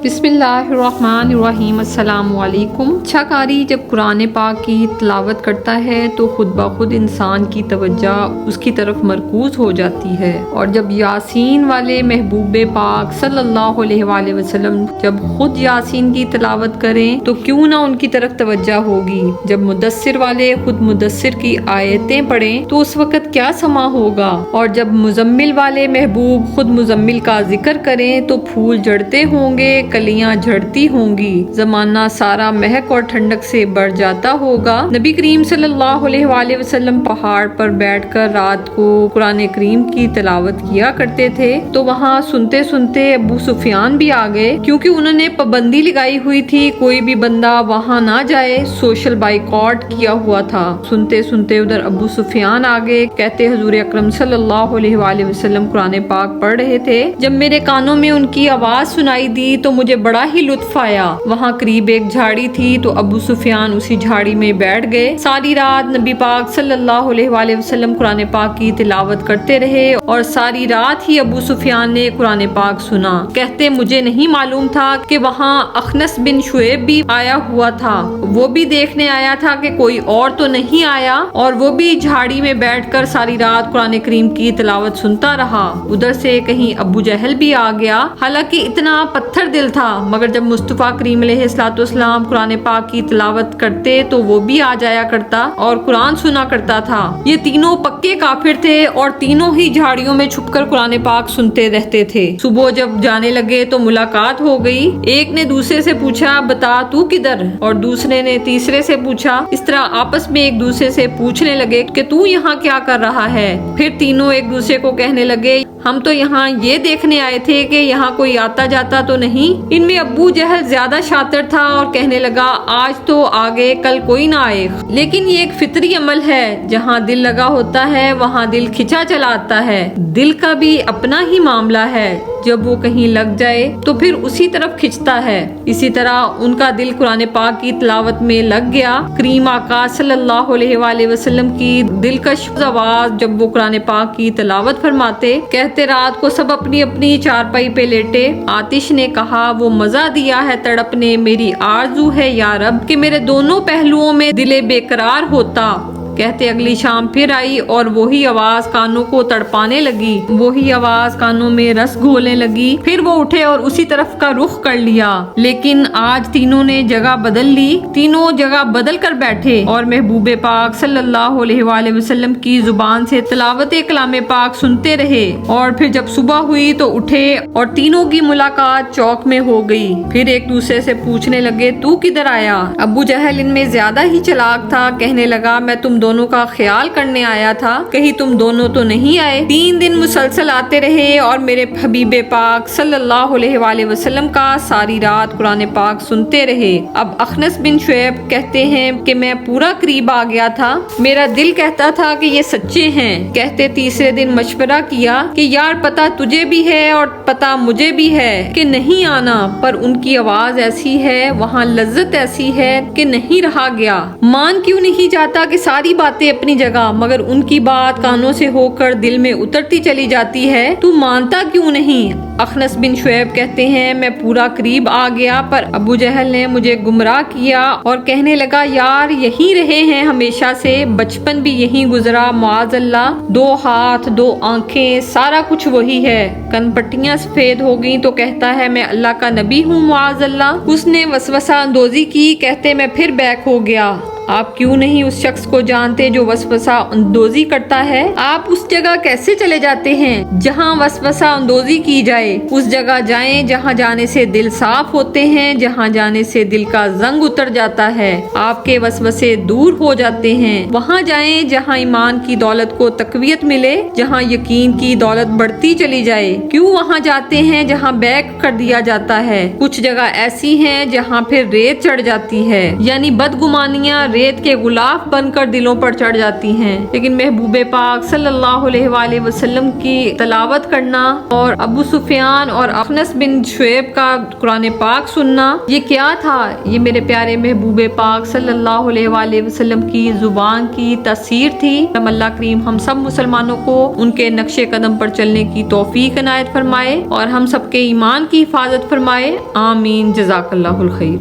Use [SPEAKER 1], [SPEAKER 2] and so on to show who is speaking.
[SPEAKER 1] بسم اللہ الرحمن الرحیم۔ السلام علیکم۔ اچھا قاری جب قرآن پاک کی تلاوت کرتا ہے تو خود بخود انسان کی توجہ اس کی طرف مرکوز ہو جاتی ہے، اور جب یاسین والے محبوب پاک صلی اللہ علیہ وآلہ وسلم جب خود یاسین کی تلاوت کریں تو کیوں نہ ان کی طرف توجہ ہوگی۔ جب مدثر والے خود مدثر کی آیتیں پڑھیں تو اس وقت کیا سما ہوگا، اور جب مزمل والے محبوب خود مزمل کا ذکر کریں تو پھول جڑتے ہوں گے، کلیاں جھڑتی ہوں گی، زمانہ سارا مہک اور ٹھنڈک سے بڑھ جاتا ہوگا۔ نبی کریم صلی اللہ علیہ وآلہ وسلم پہاڑ پر بیٹھ کر رات کو قرآن کریم کی تلاوت کیا کرتے تھے، تو وہاں سنتے سنتے ابو سفیان بھی آ گئے، کیونکہ انہوں نے پابندی لگائی ہوئی تھی کوئی بھی بندہ وہاں نہ جائے، سوشل بائیکاٹ کیا ہوا تھا۔ سنتے سنتے ادھر ابو سفیان آ گئے، کہتے حضور اکرم صلی اللہ علیہ وآلہ وسلم قرآن پاک پڑھ رہے تھے، جب میرے کانوں میں ان کی آواز سنائی دی تو مجھے بڑا ہی لطف آیا۔ وہاں قریب ایک جھاڑی تھی تو ابو سفیان اسی جھاڑی میں بیٹھ گئے۔ ساری رات نبی پاک صلی اللہ علیہ وآلہ وسلم قرآن پاک کی تلاوت کرتے رہے، اور ساری رات ہی ابو سفیان نے قرآن پاک سنا۔ کہتے مجھے نہیں معلوم تھا کہ وہاں اخنس بن شعیب بھی آیا ہوا تھا، وہ بھی دیکھنے آیا تھا کہ کوئی اور تو نہیں آیا، اور وہ بھی جھاڑی میں بیٹھ کر ساری رات قرآن کریم کی تلاوت سنتا رہا۔ ادھر سے کہیں ابو جہل بھی آ گیا، حالانکہ اتنا پتھر دل تھا، مگر جب مصطفیٰ کریم علیہ السلام قرآن پاک کی تلاوت کرتے تو وہ بھی آ جایا کرتا اور قرآن سنا کرتا تھا۔ یہ تینوں پکے کافر تھے اور تینوں ہی جھاڑیوں میں چھپ کر قرآن پاک سنتے رہتے تھے۔ صبح جب جانے لگے تو ملاقات ہو گئی، ایک نے دوسرے سے پوچھا بتا تو کدھر، اور دوسرے نے تیسرے سے پوچھا، اس طرح آپس میں ایک دوسرے سے پوچھنے لگے کہ تو یہاں کیا کر رہا ہے۔ پھر تینوں ایک دوسرے کو کہنے لگے ہم تو یہاں یہ دیکھنے آئے تھے کہ یہاں کوئی آتا جاتا تو نہیں۔ ان میں ابو جہل زیادہ شاطر تھا اور کہنے لگا آج تو آگے کل کوئی نہ آئے، لیکن یہ ایک فطری عمل ہے، جہاں دل لگا ہوتا ہے وہاں دل کھچا چلا آتا ہے، دل کا بھی اپنا ہی معاملہ ہے، جب وہ کہیں لگ جائے تو پھر اسی طرف کھچتا ہے۔ اسی طرح ان کا دل قرآن پاک کی تلاوت میں لگ گیا۔ کریم آقا صلی اللہ علیہ وآلہ وسلم کی دلکش آواز جب وہ قرآن پاک کی تلاوت فرماتے، کہتے رات کو سب اپنی اپنی چارپائی پہ لیٹے۔ آتش نے کہا وہ مزہ دیا ہے تڑپنے، میری آرزو ہے یا رب کہ میرے دونوں پہلوؤں میں دل بے قرار ہوتا۔ کہتے اگلی شام پھر آئی اور وہی آواز کانوں کو تڑپانے لگی، وہی آواز کانوں میں رس گھولنے لگی۔ پھر وہ اٹھے اور اسی طرف کا رخ کر لیا، لیکن آج تینوں نے جگہ بدل لی، تینوں جگہ بدل کر بیٹھے اور محبوب پاک صلی اللہ علیہ وآلہ وسلم کی زبان سے تلاوت کلام پاک سنتے رہے۔ اور پھر جب صبح ہوئی تو اٹھے اور تینوں کی ملاقات چوک میں ہو گئی۔ پھر ایک دوسرے سے پوچھنے لگے تو کدھر آیا۔ ابو جہل ان میں زیادہ ہی چلاک تھا، کہنے لگا میں تم دونوں کا خیال کرنے آیا تھا، کہیں تم دونوں تو نہیں آئے۔ 3 دن مسلسل آتے رہے اور میرے حبیب پاک صلی اللہ علیہ وآلہ وسلم کا ساری رات قرآن پاک سنتے رہے۔ اب اخنس بن شعیب کہتے ہیں کہ میں پورا قریب آ گیا تھا، میرا دل کہتا تھا کہ یہ سچے ہیں۔ کہتے تیسرے دن مشورہ کیا کہ یار پتہ تجھے بھی ہے اور پتہ مجھے بھی ہے کہ نہیں آنا، پر ان کی آواز ایسی ہے، وہاں لذت ایسی ہے کہ نہیں رہا گیا۔ مان کیوں نہیں جاتا کہ ساری باتیں اپنی جگہ، مگر ان کی بات کانوں سے ہو کر دل میں اترتی چلی جاتی ہے، تو مانتا کیوں نہیں۔ اخنس بن شعیب کہتے ہیں میں پورا قریب آ گیا، پر ابو جہل نے مجھے گمراہ کیا اور کہنے لگا یار یہیں رہے ہیں ہمیشہ سے، بچپن بھی یہیں گزرا، معاذ اللہ، 2 ہاتھ 2 آنکھیں سارا کچھ وہی ہے۔ کن پٹیاں سفید ہو گئی تو کہتا ہے میں اللہ کا نبی ہوں، معاذ اللہ۔ اس نے وسوسہ اندوزی کی، کہتے میں پھر بیک ہو گیا۔ آپ کیوں نہیں اس شخص کو جانتے جو وسوسہ اندوزی کرتا ہے؟ آپ اس جگہ کیسے چلے جاتے ہیں جہاں وسوسہ اندوزی کی جائے؟ اس جگہ جائیں جہاں جانے سے دل صاف ہوتے ہیں، جہاں جانے سے دل کا زنگ اتر جاتا ہے، آپ کے وسوسے دور ہو جاتے ہیں۔ وہاں جائیں جہاں ایمان کی دولت کو تقویت ملے، جہاں یقین کی دولت بڑھتی چلی جائے۔ کیوں وہاں جاتے ہیں جہاں بیک کر دیا جاتا ہے؟ کچھ جگہ ایسی ہیں جہاں پھر ریت چڑھ جاتی ہے، یعنی بدگمانیاں ریت کے غلاف بن کر دلوں پر چڑھ جاتی ہیں، لیکن محبوب پاک صلی اللہ علیہ وآلہ وسلم کی تلاوت کرنا اور ابو سفیان اور اخنس بن شعیب کا قرآن پاک سننا، یہ کیا تھا؟ یہ میرے پیارے محبوب پاک صلی اللہ علیہ وآلہ وسلم کی زبان کی تاثیر تھی۔ اللہ کریم ہم سب مسلمانوں کو ان کے نقش قدم پر چلنے کی توفیق عنایت فرمائے اور ہم سب کے ایمان کی حفاظت فرمائے، آمین۔ جزاک اللہ الخیر۔